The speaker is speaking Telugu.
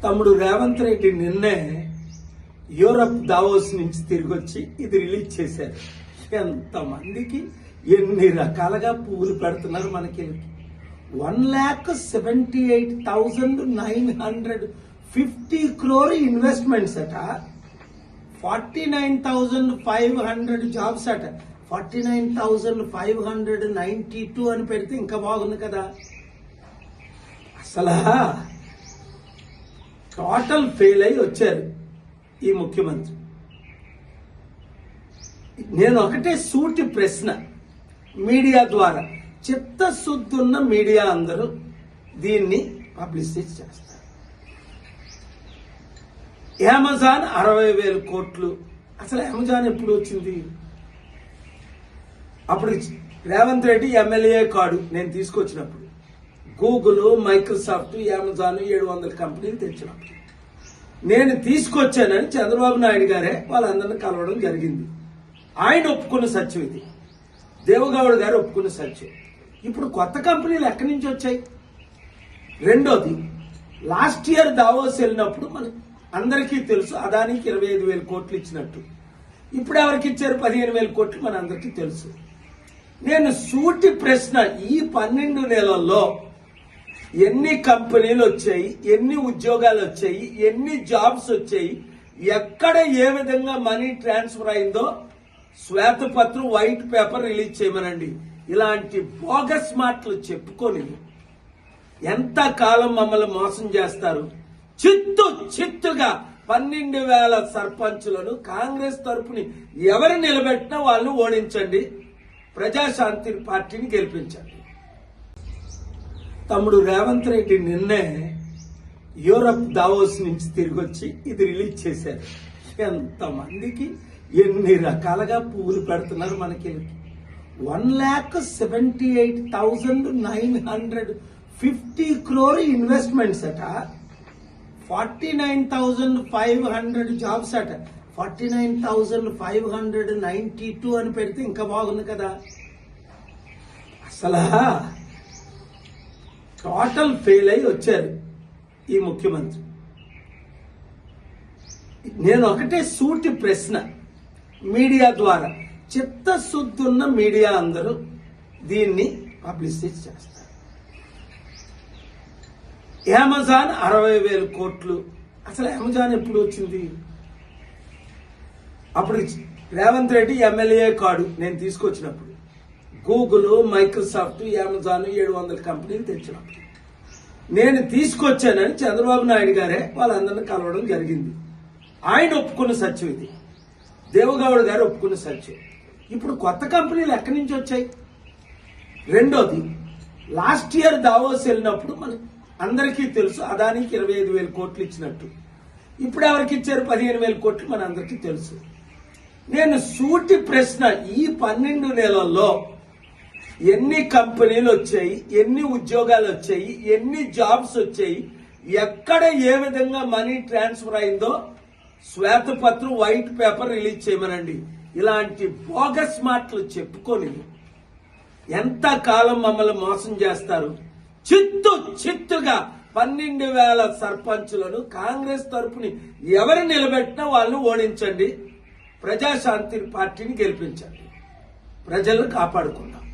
తమ్ముడు రేవంత్ రెడ్డి నిన్నే యూరప్ దావోస్ నుంచి తిరిగి వచ్చి ఇది రిలీజ్ చేశారు. ఎంతమందికి ఎన్ని రకాలుగా పువ్వులు పెడుతున్నారు మనకి. 1,78,950 crore ఇన్వెస్ట్మెంట్స్ అట, 49,500 జాబ్స్ అట. 49,592 అని పెడితే ఇంకా బాగుంది కదా. అసలు టోటల్ ఫెయిల్ అయి వచ్చారు ఈ ముఖ్యమంత్రి. నేను ఒకటే సూటి ప్రశ్న, మీడియా ద్వారా చిత్తశుద్ధున్న మీడియా అందరూ దీన్ని పబ్లిసిటీ చేస్తారు. అమెజాన్ 60,000 కోట్లు. అసలు అమెజాన్ ఎప్పుడు వచ్చింది? అప్పుడు రేవంత్ రెడ్డి ఎమ్మెల్యే కాడు నేను తీసుకొచ్చినప్పుడు. గూగుల్, మైక్రోసాఫ్ట్, అమెజాన్ 700 కంపెనీలు తెచ్చినప్పుడు నేను తీసుకొచ్చానని చంద్రబాబు నాయుడు గారే వాళ్ళందరినీ కలవడం జరిగింది. ఆయన ఒప్పుకున్న సత్యం ఇది, దేవగౌడ్ గారు ఒప్పుకున్న సత్యం. ఇప్పుడు కొత్త కంపెనీలు ఎక్కడి నుంచి వచ్చాయి? రెండోది, లాస్ట్ ఇయర్ దావోస్ వెళ్ళినప్పుడు మన అందరికీ తెలుసు అదానికి 25,000 కోట్లు ఇచ్చినట్టు. ఇప్పుడు ఎవరికి ఇచ్చారు? 15,000 కోట్లు మన అందరికీ తెలుసు. నేను సూటి ప్రశ్న, ఈ 12 నెలల్లో ఎన్ని కంపెనీలు వచ్చాయి, ఎన్ని ఉద్యోగాలు వచ్చాయి, ఎన్ని జాబ్స్ వచ్చాయి, ఎక్కడ ఏ విధంగా మనీ ట్రాన్స్ఫర్ అయిందో శ్వేతపత్రం, వైట్ పేపర్ రిలీజ్ చేయమనండి. ఇలాంటి బోగస్ మాటలు చెప్పుకొని ఎంత కాలం మమ్మల్ని మోసం చేస్తారు? చిత్తుగా 12,000 సర్పంచులను కాంగ్రెస్ తరపుని ఎవరు నిలబెట్టినా వాళ్ళని ఓడించండి, ప్రజాశాంతి పార్టీని గెలిపించండి. తమ్ముడు రేవంత్ రెడ్డి నిన్నే యూరప్ దావోస్ నుంచి తిరిగి వచ్చి ఇది రిలీజ్ చేశారు. ఎంతమందికి ఎన్ని రకాలుగా పువ్వులు పెడుతున్నారు మనకి. 1,78,950 crore ఇన్వెస్ట్మెంట్స్ అట, 49,500 జాబ్స్ అట. 49,592 అని పెడితే ఇంకా బాగుంది కదా. అసలు టోటల్ ఫెయిల్ అయి వచ్చారు ఈ ముఖ్యమంత్రి. నేను ఒకటే సూటి ప్రశ్న, మీడియా ద్వారా చిత్తశుద్ధున్న మీడియా అందరూ దీన్ని పబ్లిసిటీ చేస్తారు. అమెజాన్ 60,000 కోట్లు. అసలు అమెజాన్ ఎప్పుడు వచ్చింది? అప్పుడు రేవంత్ రెడ్డి ఎమ్మెల్యే కాడు నేను తీసుకొచ్చినప్పుడు. గూగుల్, మైక్రోసాఫ్ట్, అమెజాన్ 700 కంపెనీలు తెచ్చినప్పుడు నేను తీసుకొచ్చానని చంద్రబాబు నాయుడు గారే వాళ్ళందరినీ కలవడం జరిగింది. ఆయన ఒప్పుకున్న సత్యం ఇది, దేవగౌడ్ గారు ఒప్పుకున్న సత్యం. ఇప్పుడు కొత్త కంపెనీలు ఎక్కడి నుంచి వచ్చాయి? రెండోది, లాస్ట్ ఇయర్ దావోస్ వెళ్ళినప్పుడు మన అందరికీ తెలుసు అదానికి 25,000 కోట్లు ఇచ్చినట్టు. ఇప్పుడు ఎవరికి ఇచ్చారు? 15,000 కోట్లు మన అందరికీ తెలుసు. నేను సూటి ప్రశ్న, ఈ 12 నెలల్లో ఎన్ని కంపెనీలు వచ్చాయి, ఎన్ని ఉద్యోగాలు వచ్చాయి, ఎన్ని జాబ్స్ వచ్చాయి, ఎక్కడ ఏ విధంగా మనీ ట్రాన్స్ఫర్ అయిందో శ్వేతపత్రం, వైట్ పేపర్ రిలీజ్ చేయమనండి. ఇలాంటి బోగస్ మాటలు చెప్పుకొని ఎంత కాలం మమ్మల్ని మోసం చేస్తారు? చిత్తుగా 12,000 సర్పంచులను కాంగ్రెస్ తరపుని ఎవరు నిలబెట్టినా వాళ్ళని ఓడించండి, ప్రజాశాంతి పార్టీని గెలిపించండి, ప్రజలను కాపాడుకుందాం.